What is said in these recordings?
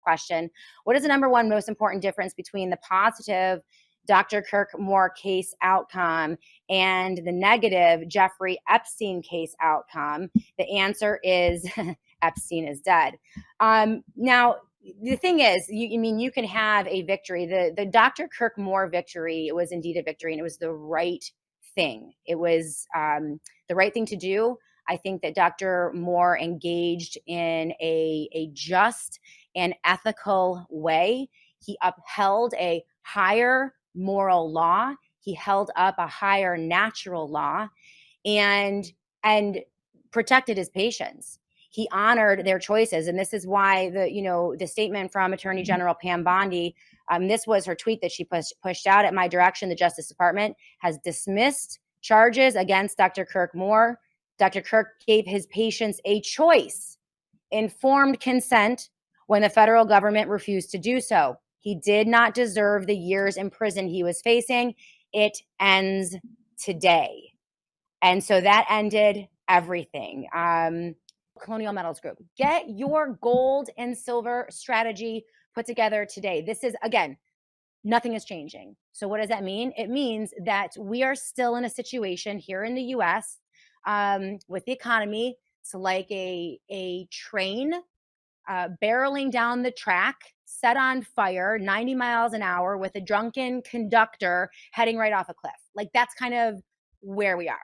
question. What is the number one most important difference between the positive Dr. Kirk Moore case outcome and the negative Jeffrey Epstein case outcome? The answer is Epstein is dead. Now, the thing is, you can have a victory. The Dr. Kirk Moore victory, it was indeed a victory, and it was the right thing. It was the right thing to do. I think that Dr. Moore engaged in a just and ethical way. He upheld a higher moral law. He held up a higher natural law, and protected his patients. He honored their choices, and this is why the statement from Attorney General Pam Bondi. This was her tweet that she pushed out. At my direction, the Justice Department has dismissed charges against Dr. Kirk Moore. Dr. Kirk gave his patients a choice, informed consent, when the federal government refused to do so. He did not deserve the years in prison he was facing. It ends today. And so that ended everything. Colonial Metals Group. Get your gold and silver strategy put together today. This is, again, nothing is changing. So what does that mean? It means that we are still in a situation here in the US with the economy. It's like a train barreling down the track, set on fire, 90 miles an hour with a drunken conductor heading right off a cliff. Like, that's kind of where we are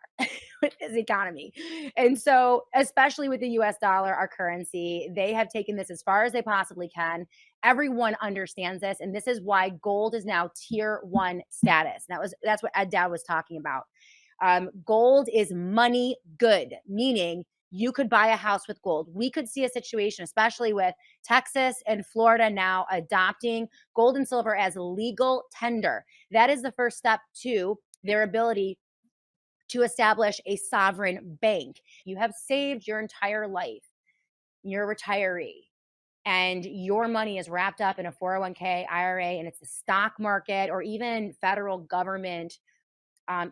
with this economy. And so, especially with the US dollar, our currency, they have taken this as far as they possibly can. Everyone understands this. And this is why gold is now tier 1 status. That's what Ed Dowd was talking about. Gold is money good, meaning you could buy a house with gold. We could see a situation, especially with Texas and Florida now adopting gold and silver as legal tender. That is the first step to their ability to establish a sovereign bank. You have saved your entire life. You're a retiree, and your money is wrapped up in a 401k, IRA, and it's the stock market or even federal government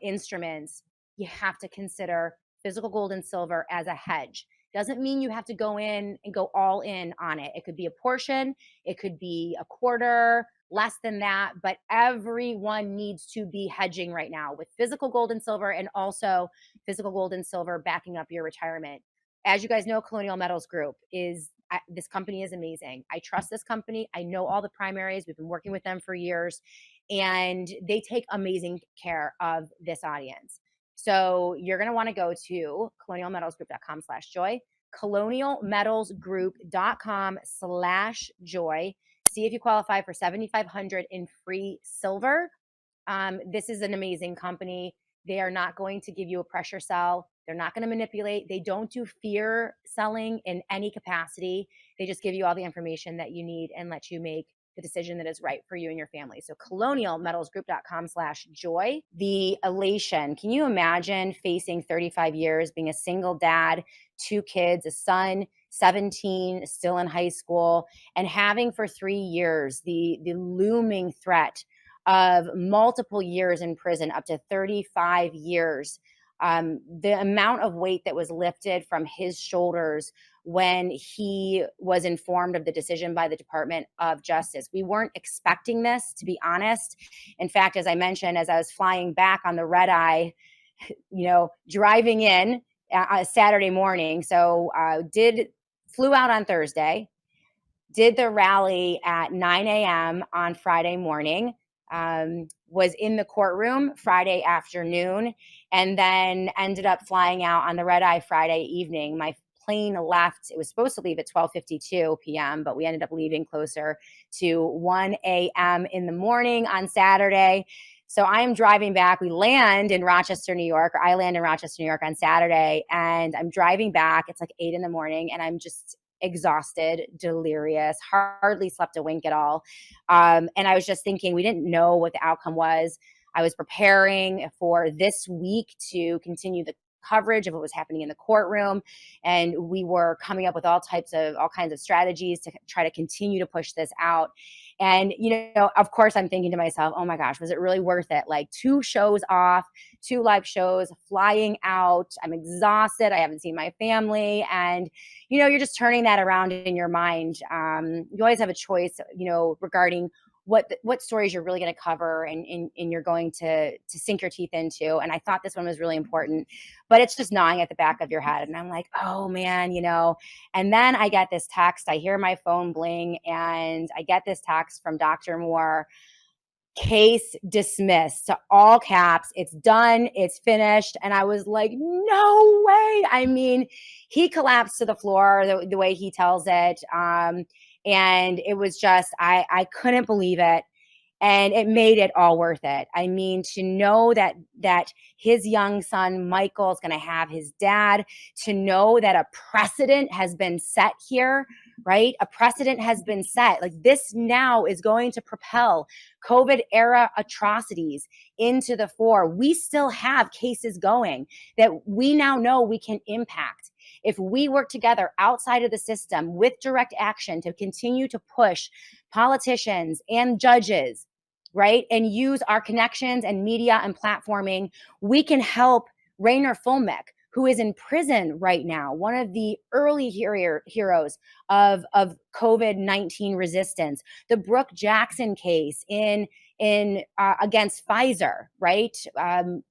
instruments. You have to consider physical gold and silver as a hedge. Doesn't mean you have to go in and go all in on it. It could be a portion, it could be a quarter, less than that, but everyone needs to be hedging right now with physical gold and silver, and also physical gold and silver backing up your retirement. As you guys know, Colonial Metals Group this company is amazing. I trust this company. I know all the primaries. We've been working with them for years, and they take amazing care of this audience. So you're going to want to go to colonialmetalsgroup.com/joy, colonialmetalsgroup.com/joy. See if you qualify for $7,500 in free silver. This is an amazing company. They are not going to give you a pressure sell. They're not going to manipulate. They don't do fear selling in any capacity. They just give you all the information that you need and let you make the decision that is right for you and your family. So colonialmetalsgroup.com/joy. The elation. Can you imagine facing 35 years, being a single dad, 2 kids, a son, 17, still in high school, and having for 3 years the looming threat of multiple years in prison, up to 35 years. The amount of weight that was lifted from his shoulders when he was informed of the decision by the Department of Justice. We weren't expecting this, to be honest. In fact, as I mentioned, as I was flying back on the red eye, driving in Saturday morning, so flew out on Thursday, did the rally at 9 a.m. on Friday morning, was in the courtroom Friday afternoon, and then ended up flying out on the red eye Friday evening. My plane left. It was supposed to leave at 12:52 p.m., but we ended up leaving closer to 1 a.m. in the morning on Saturday. So I am driving back. We land in Rochester, New York, or I land in Rochester, New York on Saturday, and I'm driving back. It's like 8 in the morning, and I'm just exhausted, delirious, hardly slept a wink at all. And I was just thinking, we didn't know what the outcome was. I was preparing for this week to continue the coverage of what was happening in the courtroom. And we were coming up with all kinds of strategies to try to continue to push this out. And, of course, I'm thinking to myself, oh my gosh, was it really worth it? Like 2 shows off, 2 live shows, flying out. I'm exhausted. I haven't seen my family. And, you're just turning that around in your mind. You always have a choice, regarding what stories you're really going to cover and you're going to sink your teeth into. And I thought this one was really important, but it's just gnawing at the back of your head. And I'm like, oh man, and then I get this text, I hear my phone bling, and I get this text from Dr. Moore: case dismissed, to all caps. It's done. It's finished. And I was like, no way. I mean, he collapsed to the floor the way he tells it. And it was just, I couldn't believe it. And it made it all worth it. I mean, to know that his young son Michael is going to have his dad, to know that a precedent has been set here, right? A precedent has been set. Like, this now is going to propel COVID era atrocities into the fore. We still have cases going that we now know we can impact if we work together outside of the system with direct action to continue to push politicians and judges, right? And use our connections and media and platforming. We can help Rainer Fulmick, who is in prison right now, one of the early heroes of COVID-19 resistance. The Brooke Jackson case in against Pfizer, right?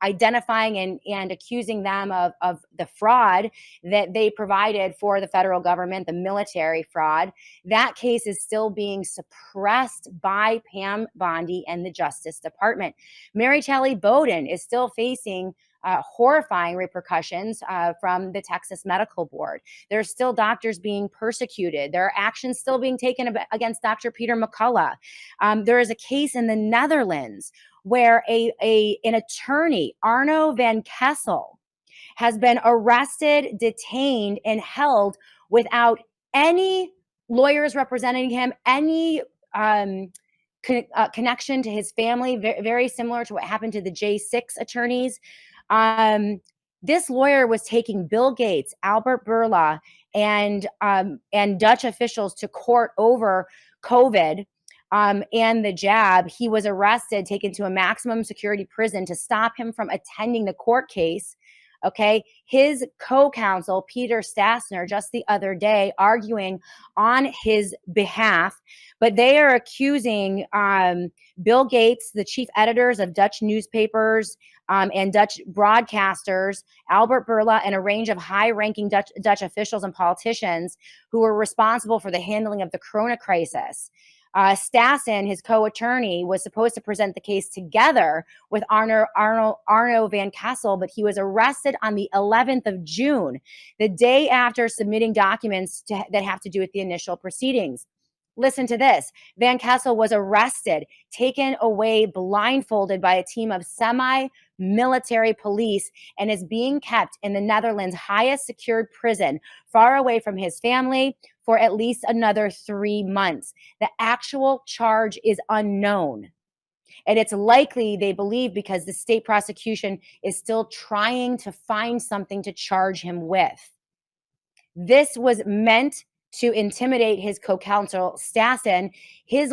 Identifying and accusing them of the fraud that they provided for the federal government, the military fraud. That case is still being suppressed by Pam Bondi and the Justice Department. Mary Talley Bowden is still facing horrifying repercussions from the Texas Medical Board. There's still doctors being persecuted. There are actions still being taken against Dr. Peter McCullough. There is a case in the Netherlands where an attorney, Arno van Kessel, has been arrested, detained, and held without any lawyers representing him, any connection to his family, very similar to what happened to the J6 attorneys. This lawyer was taking Bill Gates, Albert Bourla, and Dutch officials to court over COVID and the jab. He was arrested, taken to a maximum security prison to stop him from attending the court case. Okay. His co-counsel, Peter Stasner, just the other day arguing on his behalf, but they are accusing Bill Gates, the chief editors of Dutch newspapers and Dutch broadcasters, Albert Bourla, and a range of high-ranking Dutch officials and politicians who were responsible for the handling of the corona crisis. Stassen, his co-attorney, was supposed to present the case together with Arno van Kessel, but he was arrested on the 11th of June, the day after submitting documents that have to do with the initial proceedings. Listen to this. Van Kessel was arrested, taken away blindfolded by a team of semi-military police, and is being kept in the Netherlands' highest secured prison, far away from his family, for at least another 3 months. The actual charge is unknown. And it's likely, they believe, because the state prosecution is still trying to find something to charge him with. This was meant to intimidate his co-counsel, Stassen. His